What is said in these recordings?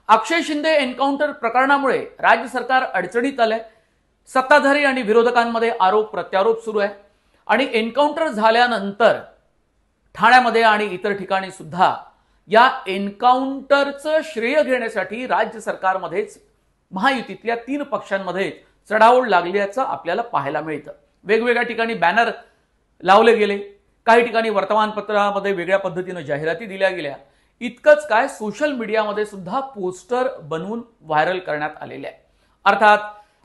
अक्षय Shinde encounter प्रकरणामुळे राज्य सरकार अडचणीत आलंय। सत्ताधारी आणि विरोधकांमध्ये आरोप प्रत्यारोप सुरू आहे आणि एन्काउंटर झाल्यानंतर ठाण्यामध्ये आणि इतर ठिकाणी सुद्धा या एन्काउंटरचं श्रेय घेण्यासाठी राज्य सरकारमध्येच महायुतीतल्या 3 पक्षांमध्ये चढाओढ लागल्याचं आपल्याला पाहायला मिळतं। वेगवेगळ्या ठिकाणी बॅनर लावले गेले, काही ठिकाणी वर्तमानपत्रामध्ये वेगळ्या पद्धतीने जाहिराती दिल्या गेल्या। इतकंच काय, सोशल मीडियामध्ये सुद्धा पोस्टर बनवून व्हायरल करण्यात आलेले आहे। अर्थात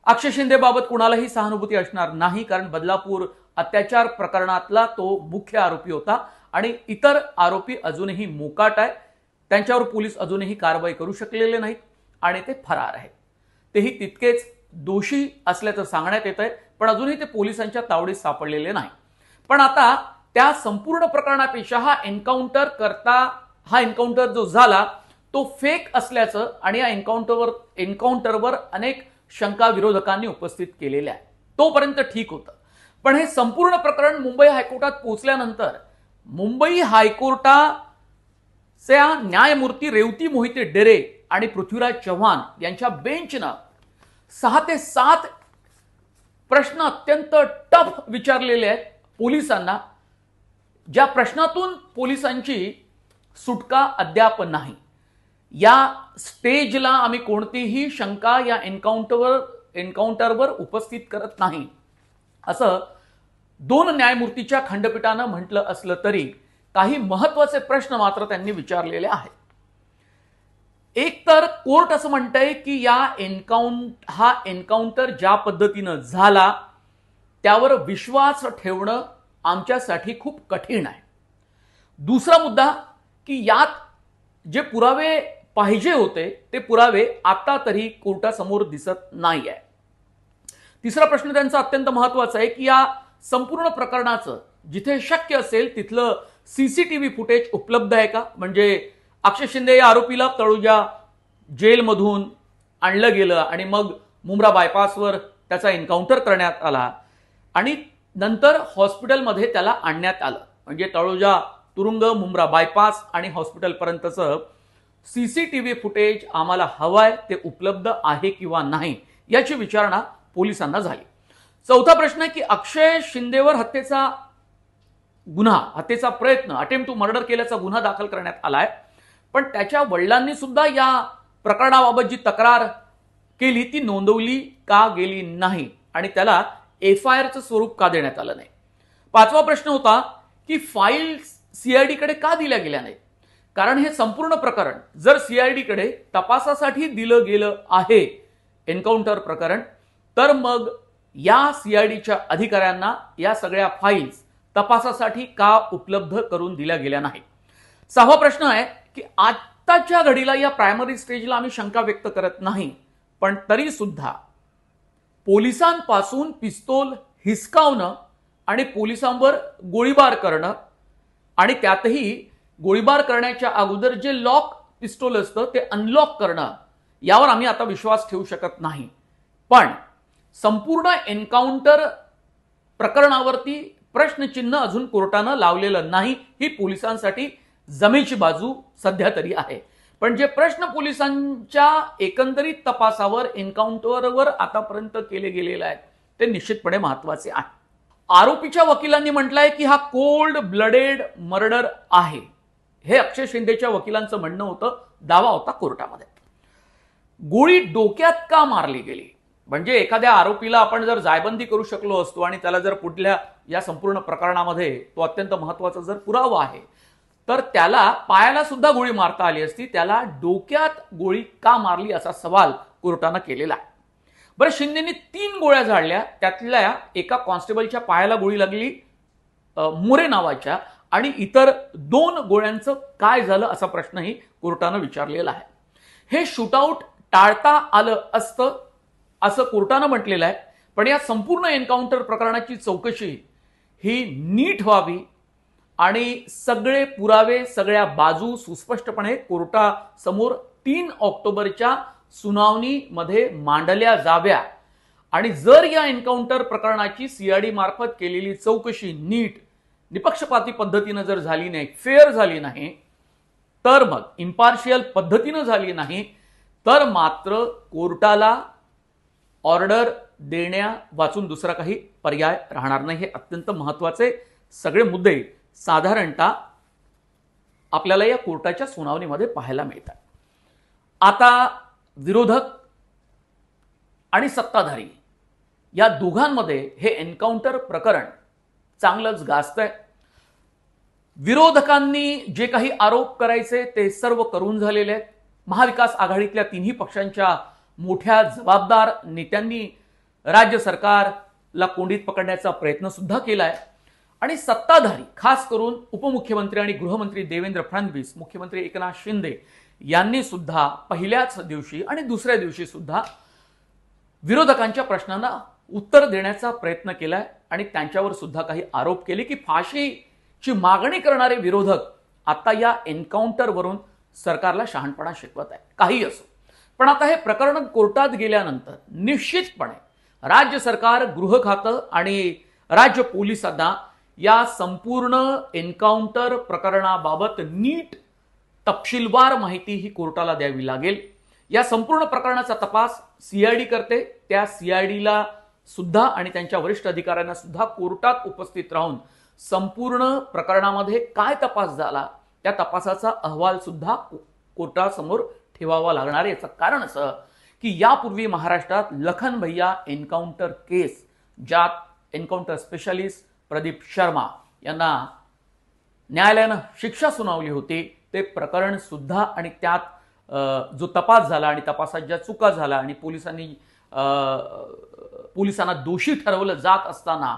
अक्षय शिंदे बाबत कुणालाही सहानुभूती असणार नाही, कारण बदलापूर अत्याचार प्रकरणातला तो मुख्य आरोपी होता आणि इतर आरोपी अजूनही मोकाट आहे। त्यांच्यावर पोलीस अजूनही कारवाई करू शकलेले नाहीत आणि ते फरार आहेत। तेही तितकेच दोषी असल्याचं सांगण्यात येत आहे, पण अजूनही ते पोलिसांच्या तावडीत सापडलेले नाही। पण आता त्या संपूर्ण प्रकरणापेक्षा हा एन्काउंटर जो झाला तो फेक असल्याचं आणि या एन्काउंटरवर अनेक शंका विरोधकांनी उपस्थित केलेल्या आहेत। तोपर्यंत ठीक होतं, पण हे संपूर्ण प्रकरण मुंबई हायकोर्टात पोहोचल्यानंतर मुंबई हायकोर्टाच्या न्यायमूर्ती रेवती मोहिते डेरे आणि पृथ्वीराज चव्हाण यांच्या बेंचनं 6 ते 7 प्रश्न अत्यंत टफ विचारलेले आहेत पोलिसांना, ज्या प्रश्नातून पोलिसांची सुटका अद्याप नाही। या स्टेजला आम्ही कोणतीही शंका या एन्काउंटरवर उपस्थित करत नाही असं 2 न्यायमूर्तीच्या खंडपीठानं म्हटलं असलं तरी काही महत्त्वाचे प्रश्न मात्र त्यांनी विचारलेले आहेत। एक तर कोर्ट असं म्हणतंय की हा एन्काउंटर ज्या पद्धतीनं झाला त्यावर विश्वास ठेवणं आमच्यासाठी खूप कठीण आहे। दुसरा मुद्दा की यात जे पुरावे पाहिजे होते ते पुरावे आता तरी कोर्टासमोर दिसत नाही आहे। तिसरा प्रश्न त्यांचा अत्यंत महत्त्वाचा आहे की या संपूर्ण प्रकरणाचं जिथे शक्य असेल तिथलं सीसीटीव्ही फुटेज उपलब्ध आहे का? म्हणजे अक्षय शिंदे या आरोपीला तळोजा जेलमधून आणलं गेलं आणि मग मुंब्रा बायपासवर त्याचा एन्काउंटर करण्यात आला आणि नंतर हॉस्पिटलमध्ये त्याला आणण्यात आलं। म्हणजे तळोजा तुरुंग, मुंब्रा बायपास आणि हॉस्पिटलपर्यंतचं सीसीटीव्ही फुटेज आम्हाला हवंय, ते उपलब्ध आहे किंवा नाही याची विचारणा पोलिसांना झाली। चौथा प्रश्न आहे की अक्षय शिंदेवर हत्येचा प्रयत्न, अटेम्प्ट टू मर्डर केल्याचा गुन्हा दाखल करण्यात आलाय, पण त्याच्या वडिलांनी सुद्धा या प्रकरणाबाबत जी तक्रार केली ती नोंदवली का गेली नाही आणि त्याला एफआयआरचं स्वरूप का देण्यात आलं नाही। 5वा प्रश्न होता की फाईल्स सीआयडी कडे का दिल्या गेल्या नाहीत? कारण हे संपूर्ण प्रकरण जर सीआयडी कडे तपासासाठी दिलं गेलं आहे एन्काउंटर प्रकरण, तर मग या सीआयडीच्या अधिकाऱ्यांना या सगळ्या फाईल्स तपासासाठी का उपलब्ध करून दिल्या गेल्या नाहीत? 6वा प्रश्न आहे की आताच्या घडीला या प्रायमरी स्टेजला आम्ही शंका व्यक्त करत नाही, पण तरी सुद्धा पोलिसांपासून पिस्तूल हिसकावणं आणि पोलिसांवर गोळीबार करणं आणि त्यातही गोळीबार करण्याच्या अगोदर जे लॉक पिस्तूल असतं ते अनलॉक करणं, यावर आम्ही आता विश्वास ठेवू शकत नाही। पण संपूर्ण एन्काउंटर प्रकरणावरती प्रश्नचिन्ह अजून कोर्टानं लावलेलं नाही, ही पोलिसांसाठी जमेची बाजू सध्या तरी आहे। पण जे प्रश्न पोलिसांच्या एकंदरीत तपासावर एन्काउंटरवर आतापर्यंत केले गेलेले आहेत ते निश्चितपणे महत्त्वाचे आहे। आरोपीच्या वकिलांनी म्हटलंय की हा कोल्ड ब्लडेड मर्डर आहे, हे अक्षय शिंदेच्या वकिलांचं म्हणणं होतं, दावा होता कोर्टामध्ये। गोळी डोक्यात का मारली गेली? म्हणजे एखाद्या आरोपीला आपण जर जायबंदी करू शकलो असतो आणि त्याला जर पुढल्या या संपूर्ण प्रकरणामध्ये तो अत्यंत महत्त्वाचा जर पुरावा आहे तर त्याला पायाला सुद्धा गोळी मारता आली असती, त्याला डोक्यात गोळी का मारली असा सवाल कोर्टानं केलेला आहे। बरं, शिंदेनी 3 गोळ्या झाडल्या, त्यातल्या एका कॉन्स्टेबलच्या पायाला गोळी लागली मोरे नावाच्या, आणि इतर 2 गोळ्यांचं काय झालं असा प्रश्नही कोर्टानं विचारलेला आहे। हे शूटआउट टाळता आलं असतं असं कोर्टानं म्हटलेलं आहे, पण या संपूर्ण एन्काउंटर प्रकरणाची चौकशी ही नीट व्हावी आणि सगळे पुरावे, सगळ्या बाजू सुस्पष्टपणे कोर्टासमोर 3 ऑक्टोबरच्या सुनावणीमध्ये मांडल्या जाव्या आणि जर या एन्काउंटर प्रकरणाची सीआयडी मार्फत केलेली चौकशी नीट निपक्षपाती पद्धतीने जर झाली नाही, फेअर झाली नाही, तर मग इम्पार्शियल पद्धतीने झाली नाही, तर मात्र कोर्टाला ऑर्डर देण्या वाचून दुसरा काही पर्याय राहणार नाही। हे अत्यंत महत्त्वाचे सगळे मुद्दे साधारणतः आपल्याला या कोर्टाच्या सुनावणीमध्ये पाहायला मिळतात। आता विरोधक आणि सत्ताधारी या दोघांमध्ये हे एन्काउंटर प्रकरण चांगलंच गाजतंय। विरोधकांनी जे काही आरोप करायचे ते सर्व करून झालेले आहेत। महाविकास आघाडीतल्या तिन्ही पक्षांच्या मोठ्या जबाबदार नेत्यांनी राज्य सरकारला कोंडीत पकडण्याचा प्रयत्न सुद्धा केलाय आणि सत्ताधारी खास करून उपमुख्यमंत्री आणि गृहमंत्री देवेंद्र फडणवीस, मुख्यमंत्री एकनाथ शिंदे यांनी सुद्धा पहिल्याच दिवशी आणि दुसऱ्या दिवशी सुद्धा विरोधकांच्या प्रश्नांना उत्तर देण्याचा प्रयत्न केलाय आणि त्यांच्यावर सुद्धा काही आरोप केले की फाशीची मागणी करणारे विरोधक आता या एन्काउंटरवरून सरकारला शहाणपणा शिकवत आहे। काही असो, पण आता हे प्रकरण कोर्टात गेल्यानंतर निश्चितपणे राज्य सरकार, गृह खातं आणि राज्य पोलिसांना या संपूर्ण एन्काउंटर प्रकरणाबाबत नीट तपशीलवार माहिती ही कोर्टाला द्यावी लागेल। या संपूर्ण प्रकरणाचा तपास सीआयडी करते, त्या सीआयडीला सुद्धा आणि त्यांच्या वरिष्ठ अधिकाऱ्यांना सुद्धा कोर्टात उपस्थित राहून संपूर्ण प्रकरणामध्ये काय तपास झाला त्या तपासाचा अहवाल सुद्धा कोर्टासमोर ठेवावा लागणार आहे। याचं कारण असं की यापूर्वी महाराष्ट्रात लखन भैया एन्काउंटर केस, ज्यात एन्काउंटर स्पेशलिस्ट प्रदीप शर्मा यांना न्यायालयानं शिक्षा सुनावली होती, ते प्रकरण सुद्धा आणि त्यात जो तपास झाला आणि तपासात ज्या चुका झाल्या आणि पोलिसांना दोषी ठरवलं जात असताना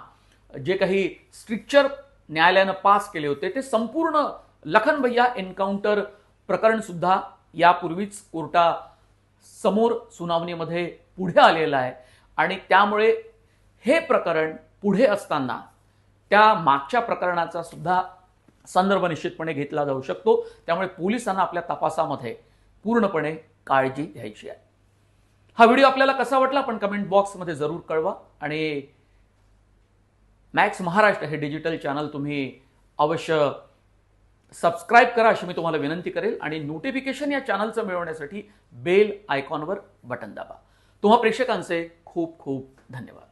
जे काही स्ट्रिक्चर न्यायालयानं पास केले होते ते संपूर्ण लखन भैया एन्काउंटर प्रकरण सुद्धा यापूर्वीच कोर्टासमोर सुनावणीमध्ये पुढे आलेलं आहे आणि त्यामुळे हे प्रकरण पुढे असताना त्या मागच्या प्रकरणाचा सुद्धा संदर्भ निश्चितपणे घेतला जाऊ शकतो। त्यामुळे पोलिसांना आपल्या तपासामध्ये पूर्णपणे काळजी घ्यायची आहे। हा व्हिडिओ आपल्याला कसा वाटला पण कमेंट बॉक्समध्ये जरूर कळवा आणि मॅक्स महाराष्ट्र हे डिजिटल चॅनल तुम्ही अवश्य सबस्क्राइब करा अशी मी तुम्हाला विनंती करेल आणि नोटिफिकेशन या चॅनलचं मिळवण्यासाठी बेल आयकॉनवर बटन दाबा। तुम्हा प्रेक्षकांचे खूप खूप धन्यवाद।